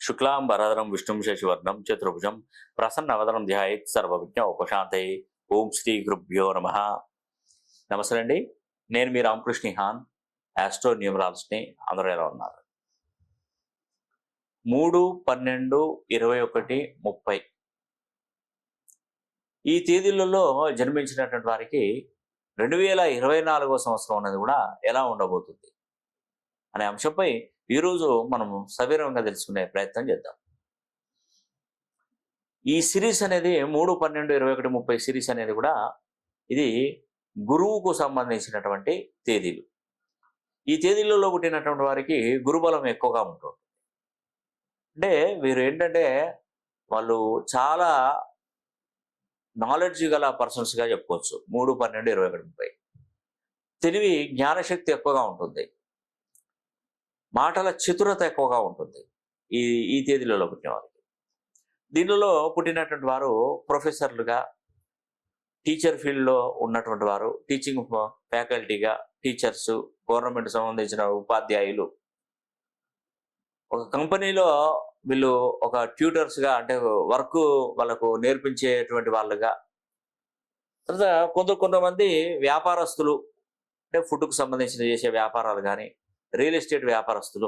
శుక్లాంబరధరం విష్ణుం శశివర్ణం చతుర్భుజం ప్రసన్నవదనం ధ్యాయేత్ సర్వవిజ్ఞ ఉపశాంతయే. ఓం శ్రీ గురుభ్యో నమః. నమస్తే అండి, నేను మీ రామకృష్ణ హాన్, ఆస్ట్రో న్యూమరాలజిస్ట్ని. అందరూ ఎలా ఉన్నారు? 3/12/21/30 ఈ తేదీలలో జన్మించినటువంటి వారికి 2024వ సంవత్సరం అనేది కూడా ఎలా ఉండబోతుంది అనే అంశంపై ఈరోజు మనము సవివరంగా తెలుసుకునే ప్రయత్నం చేద్దాం. ఈ సిరీస్ అనేది 3/12/21/30 సిరీస్ అనేది కూడా ఇది గురువుకు సంబంధించినటువంటి తేదీలు. ఈ తేదీలలో పుట్టినటువంటి వారికి గురుబలం ఎక్కువగా ఉంటుంది. అంటే వీరు ఏంటంటే వాళ్ళు చాలా నాలెడ్జ్ గల పర్సన్స్గా చెప్పుకోవచ్చు. 3/12/21/30 తెలివి జ్ఞానశక్తి ఎక్కువగా ఉంటుంది, మాటల చతురత ఎక్కువగా ఉంటుంది ఈ ఈ తేదీలలో పుట్టిన వారికి. దీనిలో పుట్టినటువంటి వారు ప్రొఫెసర్లుగా, టీచర్ ఫీల్డ్లో ఉన్నటువంటి వారు, టీచింగ్ ఫ్యాకల్టీగా, టీచర్స్, గవర్నమెంట్ సంబంధించిన ఉపాధ్యాయులు, ఒక కంపెనీలో వీళ్ళు ఒక ట్యూటర్స్గా అంటే వర్క్ వాళ్ళకు నేర్పించేటువంటి వాళ్ళుగా, తర్వాత కొంతమంది వ్యాపారస్తులు అంటే ఫుడ్కు సంబంధించిన చేసే వ్యాపారాలు కానీ, రియల్ ఎస్టేట్ వ్యాపారస్తులు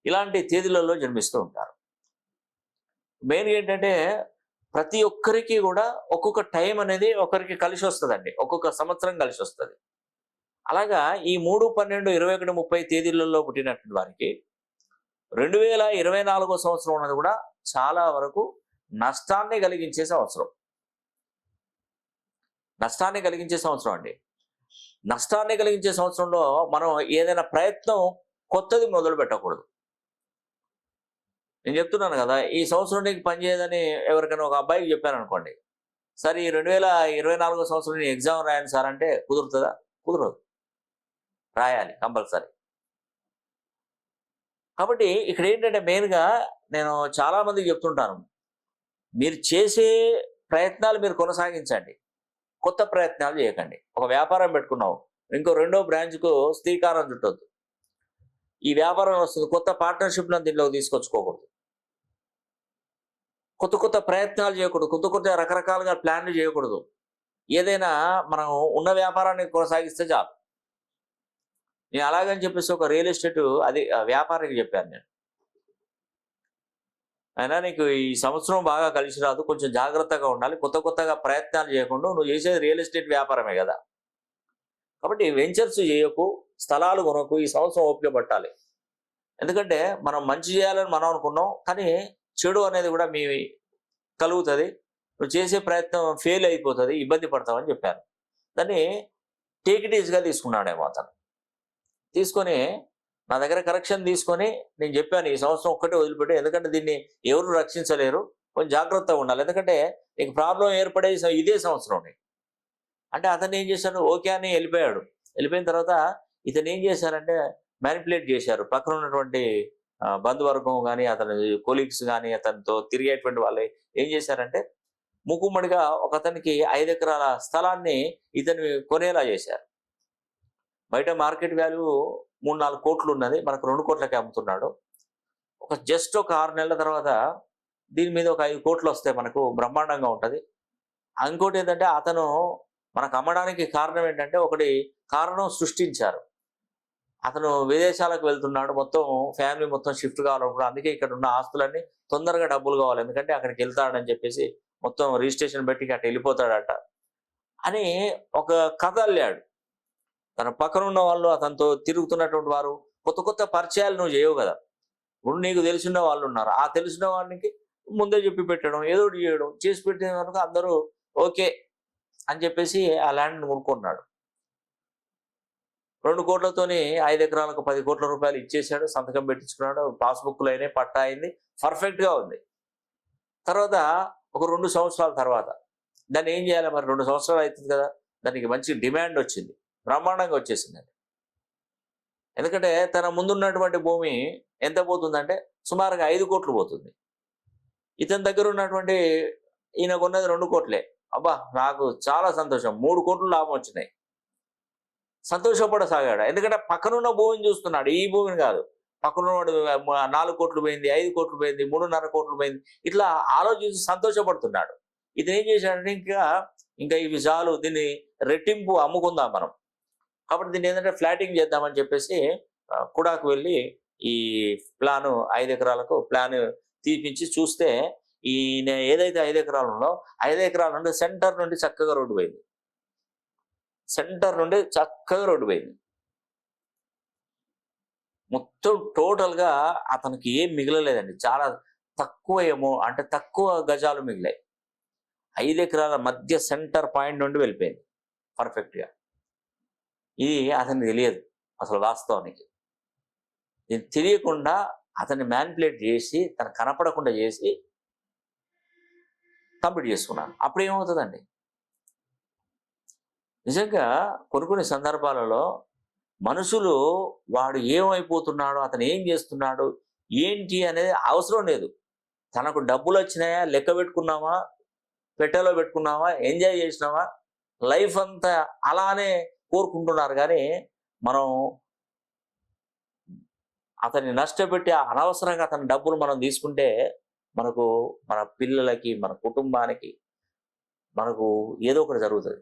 ఇలాంటి తేదీలలో జన్మిస్తూ ఉంటారు. మెయిన్ ఏంటంటే ప్రతి ఒక్కరికి కూడా ఒక్కొక్క టైం అనేది ఒకరికి కలిసి వస్తుందండి, ఒక్కొక్క సంవత్సరం కలిసి వస్తుంది. అలాగా ఈ 3/12/21/30 తేదీలలో పుట్టినటువంటి వారికి 2024వ సంవత్సరం అనేది కూడా చాలా వరకు నష్టాన్ని కలిగించే సంవత్సరం. నష్టాన్ని కలిగించే సంవత్సరం అండి. నష్టాన్ని కలిగించే సంవత్సరంలో మనం ఏదైనా ప్రయత్నం కొత్తది మొదలు పెట్టకూడదు. నేను చెప్తున్నాను కదా, ఈ సంవత్సరం నీకు పనిచేయదని ఎవరికైనా ఒక అబ్బాయికి చెప్పాను అనుకోండి, సరే ఈ 2024వ సంవత్సరం నేను ఎగ్జామ్ రాయను సార్ అంటే కుదురుతుందా? కుదరదు, రాయాలి కంపల్సరీ. కాబట్టి ఇక్కడ ఏంటంటే మెయిన్గా నేను చాలామందికి చెప్తుంటాను, మీరు చేసే ప్రయత్నాలు మీరు కొనసాగించండి, కొత్త ప్రయత్నాలు చేయకండి. ఒక వ్యాపారం పెట్టుకున్నావు, ఇంకో రెండో బ్రాంచ్కు శ్రీకారం చుట్టొద్దు. ఈ వ్యాపారం వస్తుంది, కొత్త పార్ట్నర్షిప్లను దీనిలోకి తీసుకొచ్చుకోకూడదు. కొత్త ప్రయత్నాలు చేయకూడదు, కొత్త రకరకాలుగా ప్లాన్లు చేయకూడదు. ఏదైనా మనం ఉన్న వ్యాపారాన్ని కొనసాగిస్తే చాలు. నేను అలాగని చెప్పేసి ఒక రియల్ ఎస్టేట్ అది వ్యాపారికి చెప్పాను నేను, అయినా నీకు ఈ సంవత్సరం బాగా కలిసి రాదు, కొంచెం జాగ్రత్తగా ఉండాలి, కొత్తగా ప్రయత్నాలు చేయకుండా, నువ్వు చేసేది రియల్ ఎస్టేట్ వ్యాపారమే కదా, కాబట్టి వెంచర్స్ చేయకు, స్థలాలు కొనకు, ఈ సంవత్సరం ఓపిక పట్టాలి. ఎందుకంటే మనం మంచి చేయాలని మనం అనుకున్నాం, కానీ చెడు అనేది కూడా మీ కలుగుతుంది, నువ్వు చేసే ప్రయత్నం ఫెయిల్ అయిపోతుంది, ఇబ్బంది పడతావని చెప్పాను. దాన్ని టేక్ ఇట్ ఈజ్గా తీసుకున్నాడేమో అతను. తీసుకొని నా దగ్గర కరెక్షన్ తీసుకొని నేను చెప్పాను, ఈ సంవత్సరం ఒక్కటే వదిలిపెట్టి, ఎందుకంటే దీన్ని ఎవరు రక్షించలేరు, కొంచెం జాగ్రత్తగా ఉండాలి, ఎందుకంటే నీకు ప్రాబ్లం ఏర్పడే ఇదే సంవత్సరం. అంటే అతను ఏం చేశాడు, ఓకే అని వెళ్ళిపోయాడు. వెళ్ళిపోయిన తర్వాత ఇతను ఏం చేశారంటే మ్యానిపులేట్ చేశారు. పక్కన ఉన్నటువంటి బంధువర్గం కానీ, అతని కొలీగ్స్ కానీ, అతనితో తిరిగేటువంటి వాళ్ళు ఏం చేశారంటే మూకుమ్మడిగా ఒక అతనికి 5 ఎకరాల స్థలాన్ని ఇతను కొనేలా చేశారు. బయట మార్కెట్ వాల్యూ 3-4 కోట్లు ఉన్నది, మనకు 2 కోట్లకి అమ్ముతున్నాడు. జస్ట్ ఒక 6 నెలల తర్వాత దీని మీద ఒక 5 కోట్లు వస్తే మనకు బ్రహ్మాండంగా ఉంటుంది. ఇంకోటి ఏంటంటే అతను మనకు అమ్మడానికి కారణం ఏంటంటే, ఒకటి కారణం సృష్టించారు. అతను విదేశాలకు వెళ్తున్నాడు, మొత్తం ఫ్యామిలీ మొత్తం షిఫ్ట్ కావాలనుకున్నాడు, అందుకే ఇక్కడ ఉన్న ఆస్తులన్నీ తొందరగా డబ్బులు కావాలి, ఎందుకంటే అక్కడికి వెళ్తాడని చెప్పేసి మొత్తం రిజిస్ట్రేషన్ పెట్టి అట్లా వెళ్ళిపోతాడట అని ఒక కథ అల్లాడు. తన పక్కన ఉన్న వాళ్ళు, అతనితో తిరుగుతున్నటువంటి వారు, కొత్త పరిచయాలు నువ్వు చేయవు కదా. ఇప్పుడు నీకు తెలిసిన వాళ్ళు ఉన్నారు, ఆ తెలిసిన వాళ్ళకి ముందే చెప్పి పెట్టడం, ఏదో ఒకటి చేయడం, చేసి పెట్టిన కనుక అందరూ ఓకే అని చెప్పేసి ఆ ల్యాండ్ కొనుక్కున్నాడు. 2 కోట్లతోని 5 ఎకరాలకు 10 కోట్ల రూపాయలు ఇచ్చేసాడు, సంతకం పెట్టించుకున్నాడు, పాస్బుక్లు అయినాయి, పట్టా అయింది, పర్ఫెక్ట్గా ఉంది. తర్వాత ఒక 2 సంవత్సరాల తర్వాత దాన్ని ఏం చేయాలి, మరి 2 సంవత్సరాలు అవుతుంది కదా, దానికి మంచి డిమాండ్ వచ్చింది, బ్రహ్మాండంగా వచ్చేసిందండి. ఎందుకంటే తన ముందున్నటువంటి భూమి ఎంత పోతుందంటే సుమారుగా 5 కోట్లు పోతుంది. ఇతని దగ్గర ఉన్నటువంటి ఈయన కొన్నది 2 కోట్లే. అబ్బా నాకు చాలా సంతోషం, 3 కోట్లు లాభం వచ్చినాయి, సంతోషపడసాగాడు. ఎందుకంటే పక్కనున్న భూమిని చూస్తున్నాడు, ఈ భూమిని కాదు. పక్కనవాడు 4 కోట్లు పోయింది, 5 కోట్లు పోయింది, 3.5 కోట్లు పోయింది, ఇట్లా ఆలోచించి సంతోషపడుతున్నాడు. ఇతను ఏం చేశాడంటే ఇంకా ఇవి చాలు, దీన్ని రెట్టింపు అమ్ముకుందాం మనం. కాబట్టి దీన్ని ఏంటంటే ఫ్లాటింగ్ చేద్దామని చెప్పేసి కుడాకు వెళ్ళి ఈ ప్లాను 5 ఎకరాలకు ప్లాన్ తీపించి చూస్తే ఈయన ఏదైతే 5 ఎకరాలు ఉందో 5 ఎకరాల నుండి సెంటర్ నుండి చక్కగా రోడ్డు పోయింది. సెంటర్ నుండి చక్కగా రోడ్డు పోయింది. మొత్తం టోటల్గా అతనికి ఏం మిగలలేదండి. చాలా తక్కువ అంటే తక్కువ గజాలు మిగిలాయి. 5 ఎకరాల మధ్య సెంటర్ పాయింట్ నుండి వెళ్ళిపోయింది పర్ఫెక్ట్గా. ఇది అతనికి తెలియదు అసలు వాస్తవానికి. ఇది తెలియకుండా అతన్ని మ్యానిపులేట్ చేసి తను కనపడకుండా చేసి కంప్లీట్ చేసుకున్నాను. అప్పుడు ఏమవుతుందండి? నిజంగా కొన్ని సందర్భాలలో మనుషులు వాడు ఏమైపోతున్నాడో, అతను ఏం చేస్తున్నాడు, ఏంటి అనేది అవసరం లేదు. తనకు డబ్బులు వచ్చినాయా, లెక్క పెట్టుకున్నామా, పెట్టెలో పెట్టుకున్నావా, ఎంజాయ్ చేసినావా, లైఫ్ అంతా అలానే కోరుకుంటున్నారు. కానీ మనం అతన్ని నష్టపెట్టి అనవసరంగా అతని డబ్బులు మనం తీసుకుంటే మనకు, మన పిల్లలకి, మన కుటుంబానికి మనకు ఏదో ఒకటి జరుగుతుంది.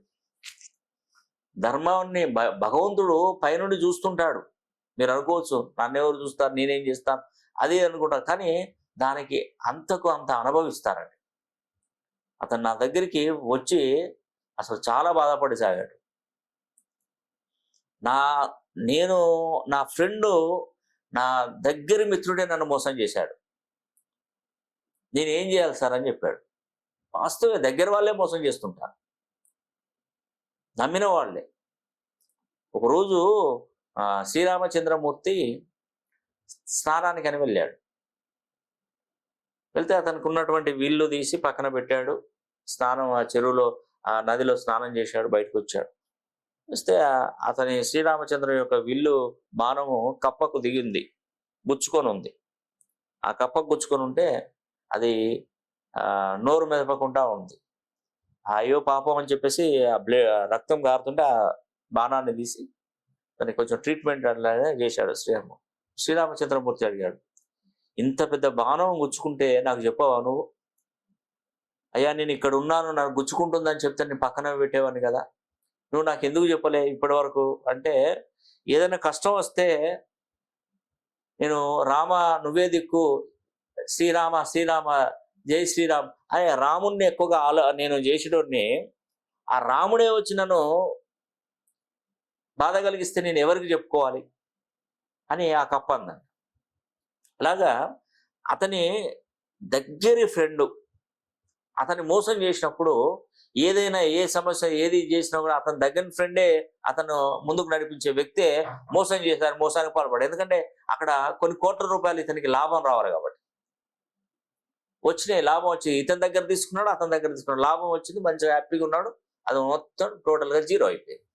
ధర్మాన్ని భగవంతుడు పైనుండి చూస్తుంటాడు. మీరు అనుకోవచ్చు, నన్నెవరు చూస్తారు, నేనేం చేస్తాను అది అనుకుంటారు. కానీ దానికి అంతకు అంత అనుభవిస్తారండి. అతను నా దగ్గరికి వచ్చి అసలు చాలా బాధపడి సాగాడు. నా ఫ్రెండు, నా దగ్గర మిత్రుడే నన్ను మోసం చేశాడు, నేనేం చేయాలి సార్ అని చెప్పాడు. వాస్తవే, దగ్గర వాళ్ళే మోసం చేస్తుంటారు, నమ్మిన వాళ్ళే. ఒకరోజు శ్రీరామచంద్రమూర్తి స్నానానికి అని వెళ్ళాడు. వెళ్తే అతనికి ఉన్నటువంటి విల్లు తీసి పక్కన పెట్టాడు. స్నానం ఆ చెరువులో, ఆ నదిలో స్నానం చేశాడు, బయటకు వచ్చాడు. వస్తే అతని శ్రీరామచంద్ర యొక్క విల్లు బాణము కప్పకు దిగింది, గుచ్చుకొని ఉంది. ఆ కప్పకు గుచ్చుకొని ఉంటే అది నోరు మెదపకుండా ఉంది. అయ్యో పాపం అని చెప్పేసి రక్తం గారుతుంటే ఆ బాణాన్ని తీసి దానికి కొంచెం ట్రీట్మెంట్ అలాగే చేశాడు శ్రీరామచంద్రమూర్తి. అడిగాడు, ఇంత పెద్ద బాణం గుచ్చుకుంటే నాకు చెప్పవా నువ్వు? అయ్యా, నేను ఇక్కడ ఉన్నాను, నాకు గుచ్చుకుంటుందని చెప్తే నేను పక్కన పెట్టేవాడిని కదా, నువ్వు నాకు ఎందుకు చెప్పలే ఇప్పటి వరకు అంటే, ఏదైనా కష్టం వస్తే నేను రామ నువ్వే దిక్కు, శ్రీరామ శ్రీరామ జై శ్రీరామ్ అనే రాముణ్ణి ఎక్కువగా నేను చేసేటోడిని. ఆ రాముడే వచ్చి నన్ను బాధ కలిగిస్తే నేను ఎవరికి చెప్పుకోవాలి అని ఆ కప్ప అందండి. అలాగా అతని దగ్గరి ఫ్రెండు అతన్ని మోసం చేసినప్పుడు, ఏదైనా ఏ సమస్య ఏది చేసినా కూడా అతని దగ్గర ఫ్రెండే అతను ముందుకు నడిపించే వ్యక్తే మోసం చేశారు, మోసానికి పాల్పడారు. ఎందుకంటే అక్కడ కొన్ని కోట్ల రూపాయలు ఇతనికి లాభం రావాలి కాబట్టి. వచ్చినాయి, లాభం వచ్చి ఇతని దగ్గర తీసుకున్నాడు, అతని దగ్గర తీసుకున్నాడు, లాభం వచ్చింది, మంచిగా హ్యాపీగా ఉన్నాడు. అది మొత్తం టోటల్గా జీరో అయిపోయింది.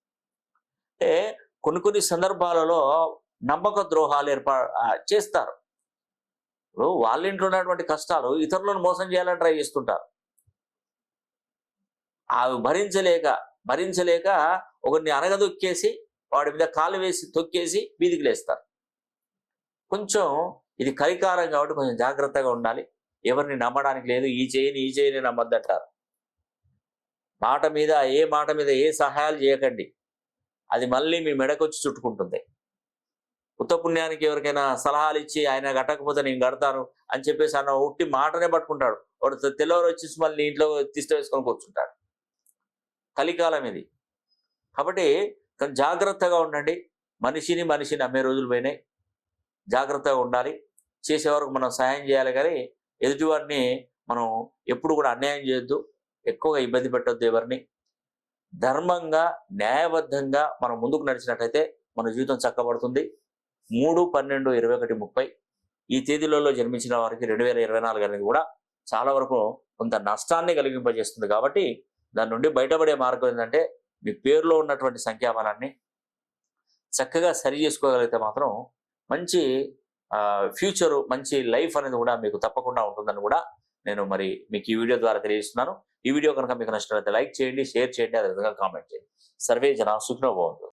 అంటే కొన్ని సందర్భాలలో నమ్మక ద్రోహాలు చేస్తారు. ఇప్పుడు వాళ్ళ ఇంట్లో ఉన్నటువంటి కష్టాలు ఇతరులను మోసం చేయాలని ట్రై చేస్తుంటారు. అవి భరించలేక ఒకరిని అనగదొక్కేసి వాడి మీద కాలు వేసి తొక్కేసి వీధికి లేస్తారు. కొంచెం ఇది కలికాలం కాబట్టి కొంచెం జాగ్రత్తగా ఉండాలి. ఎవరిని నమ్మడానికి లేదు. ఈ చేయని నమ్మద్దంటారు. ఏ మాట మీద ఏ సహాయాలు చేయకండి, అది మళ్ళీ మీ మెడకొచ్చి చుట్టుకుంటుంది. ఉత్త పుణ్యానికి ఎవరికైనా సలహాలు ఇచ్చి ఆయన కట్టకపోతే నేను కడతాను అని చెప్పేసి అన్న ఉట్టి మాటనే పట్టుకుంటాడు. వాడు తెల్లవారు వచ్చేసి మళ్ళీ ఇంట్లో తిష్ట వేసుకొని కూర్చుంటాడు. కలికాలం ఇది. కాబట్టి జాగ్రత్తగా ఉండండి. మనిషిని నమ్మే రోజులు పోయినాయి. జాగ్రత్తగా ఉండాలి. చేసేవరకు మనం సహాయం చేయాలి, కానీ ఎదుటివారిని మనం ఎప్పుడు కూడా అన్యాయం చేయొద్దు, ఎక్కువగా ఇబ్బంది పెట్టొద్దు ఎవరిని. ధర్మంగా, న్యాయబద్ధంగా మనం ముందుకు నడిచినట్లయితే మన జీవితం చక్కబడుతుంది. 3/12/21/30 ఈ తేదీలలో జన్మించిన వారికి 2024 అనేది కూడా చాలా వరకు కొంత నష్టాన్ని కలిగింపజేస్తుంది. కాబట్టి దాని నుండి బయటపడే మార్గం ఏంటంటే, మీ పేరులో ఉన్నటువంటి సంఖ్యాబలాన్ని చక్కగా సరి చేసుకోగలిగితే మాత్రం మంచి ఫ్యూచరు, మంచి లైఫ్ అనేది కూడా మీకు తప్పకుండా ఉంటుందని కూడా నేను మీకు ఈ వీడియో ద్వారా తెలియజేస్తున్నాను. ఈ వీడియో కనుక మీకు నచ్చినట్లయితే లైక్ చేయండి, షేర్ చేయండి, అదేవిధంగా కామెంట్ చేయండి. సర్వే జన సుఖినో భవంతు.